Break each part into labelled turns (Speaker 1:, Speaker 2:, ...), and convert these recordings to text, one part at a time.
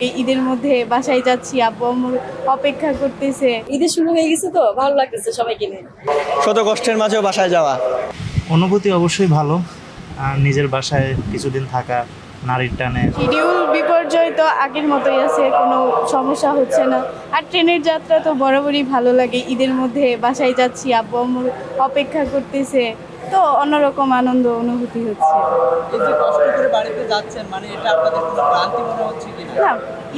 Speaker 1: এই ঈদের মধ্যে বাসায় যাচ্ছি, আব্বু আম্মু অপেক্ষা করতেছে।
Speaker 2: ঈদের শুরু হয়ে গেছে তো ভালো লাগতেছে সবাইকে নিয়ে।
Speaker 3: শত কষ্টের মাঝেও বাসায় যাওয়া।
Speaker 4: অনুভূতি অবশ্যই ভালো। আর নিজের বাসায় কিছুদিন থাকা, নারীর টানে।
Speaker 1: শিডিউল বিপর্যয় তো আগের মতোই আছে, কোনো সমস্যা হচ্ছে না। আর ট্রেনের যাত্রা তো বরাবরই ভালো লাগে। ঈদের মধ্যে বাসায় যাচ্ছি, আব্বু আম্মু অপেক্ষা করতেছে, তো অন্যরকম আনন্দ অনুভূতি হচ্ছে।
Speaker 5: এই যে কষ্ট করে বাড়িতে যাচ্ছেন, মানে এটা আপনাদের কোনো ক্লান্তি মনে হচ্ছে কিনা?
Speaker 1: না,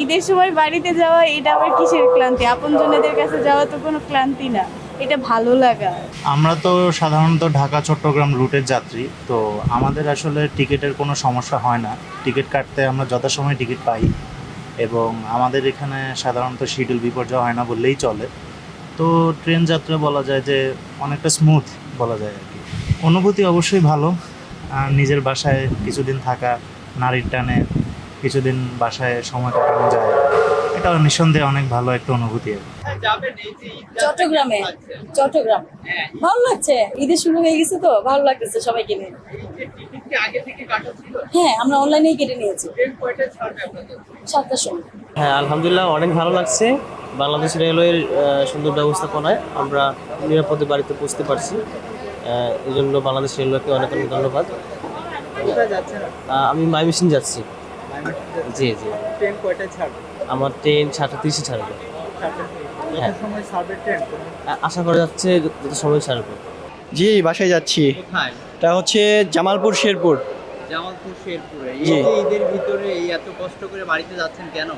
Speaker 1: ঈদের সময় বাড়িতে যাওয়া এটা আবার কিসের ক্লান্তি? আপনজনেদের কাছে যাওয়া তো কোনো ক্লান্তি না, এটা ভালো লাগা।
Speaker 4: আমরা তো সাধারণত ঢাকা চট্টগ্রাম রুটের যাত্রী, তো আমাদের আসলে টিকিটের কোনো সমস্যা হয় না। টিকিট কাটতে আমরা যথাসময়ে টিকিট পাই এবং আমাদের এখানে সাধারণত শিডিউল বিপর্যয় হয় না বললেই চলে। তো ট্রেন যাত্রা বলা যায় যে অনেকটা স্মুথ বলা যায় আর কি। অনুভূতি অবশ্যই ভালো। আর নিজের বাসায় কিছুদিন থাকা, নারীর টানে কিছুদিন বাসায় সময় কাটানো যায়, এটা নিঃসন্দেহে অনেক ভালো একটা অনুভূতি আর কি।
Speaker 5: যাবেন এই যে ঈদ যাত্রা
Speaker 2: চট্টগ্রামে
Speaker 5: যাচ্ছেন,
Speaker 2: চট্টগ্রাম
Speaker 5: হ্যাঁ,
Speaker 2: ভালো লাগছে, ঈদের শুরু হয়ে গেছে তো ভালো লাগতেছে সবাইকে নিয়ে।
Speaker 5: এই যে টিকিট কি আগে থেকে কাটা ছিল?
Speaker 2: হ্যাঁ, আমরা অনলাইনেই কেটে নিয়েছি
Speaker 5: ট্রেন কয়টায় ছাড়বে আপনাদের?
Speaker 2: 7টার সময়।
Speaker 6: হ্যাঁ, আলহামদুলিল্লাহ অনেক ভালো লাগছে। বাংলাদেশ রেলওয়ের সুন্দর ব্যবস্থাপনায় আমরা নিরাপদে বাড়িতে পৌঁছতে পারছি। এই জন্য বাংলাদেশ রেলওয়েকে অনেক অনেক ধন্যবাদ।
Speaker 5: কোথায় যাচ্ছেন?
Speaker 6: আমি ময়মনসিংহ যাচ্ছি। জি জি,
Speaker 5: ট্রেন কয়টায় ছাড়বে?
Speaker 6: আমার ট্রেন 7:30 ছাড়বে। হ্যাঁ।
Speaker 5: কত সময় ছাড়বে ট্রেন?
Speaker 6: আশা করা যাচ্ছে যত সময় ছাড়বে।
Speaker 3: জি, বাসায় যাচ্ছি।
Speaker 5: কোথায়?
Speaker 3: এটা হচ্ছে জামালপুর শেরপুর।
Speaker 5: জামালপুর শেরপুরে। এই
Speaker 3: জি।
Speaker 5: যে ঈদের ভিতরে এই এত কষ্ট করে বাড়িতে যাচ্ছেন কেন?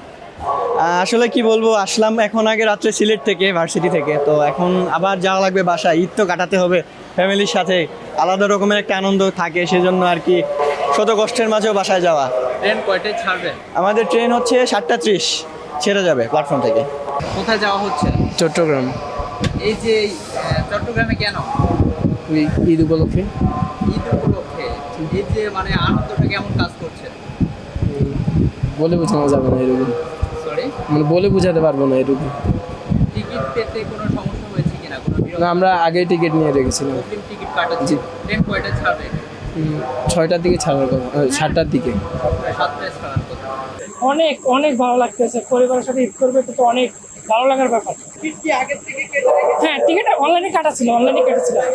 Speaker 3: আসলে কি বলবো, আসলাম এখন আগে রাত্রে সিলেট থেকে, ভার্সিটি থেকে, তো এখন আবার যাওয়া লাগবে বাসায়। ঈদ তো কাটাতে হবে ফ্যামিলির সাথে, আলাদা রকমের একটা আনন্দ থাকে, সেজন্য আর কি শত কষ্টের মাঝেও বাসায় যাওয়া।
Speaker 5: ট্রেন কয়টায় ছাড়বে?
Speaker 3: আমাদের ট্রেন হচ্ছে 7:30 ছেড়ে যাবে প্ল্যাটফর্ম থেকে।
Speaker 5: কোথায় যাওয়া হচ্ছে?
Speaker 7: চট্টগ্রাম
Speaker 5: এই যে চট্টগ্রামে কেন?
Speaker 7: ঈদ উপলক্ষে
Speaker 5: ঈদ উপলক্ষে এই যে মানে আনন্দটা কেমন কাজ করছে?
Speaker 7: বলে বোঝানো যাবে না এরকম,
Speaker 5: সরি,
Speaker 7: মানে বলে বোঝাতে পারবো না এরকম।
Speaker 5: টিকিট পেতে কোনো সমস্যা হয়েছে কিনা? কোনো
Speaker 7: না, আমরা আগেই টিকিট নিয়ে রেখেছিলাম।
Speaker 5: অগ্রিম টিকিট কাটাচ্ছি।
Speaker 7: জি।
Speaker 5: ট্রেন কয়টায় ছাড়বে?
Speaker 7: 6টার দিকে ছাড়ার কথা, 7টার দিকে।
Speaker 5: 7টায় ছাড়ার কথা।
Speaker 8: অনেক অনেক ভালো লাগতেছে। পরিবারের সাথে ঈদ করবে তো অনেক ভালো লাগার ব্যাপার।
Speaker 5: টিকিট কি আগে থেকে কেটে রেখেছেন?
Speaker 8: হ্যাঁ, টিকিট অনলাইনে কাটা ছিল, অনলাইনে কেটেছিলাম।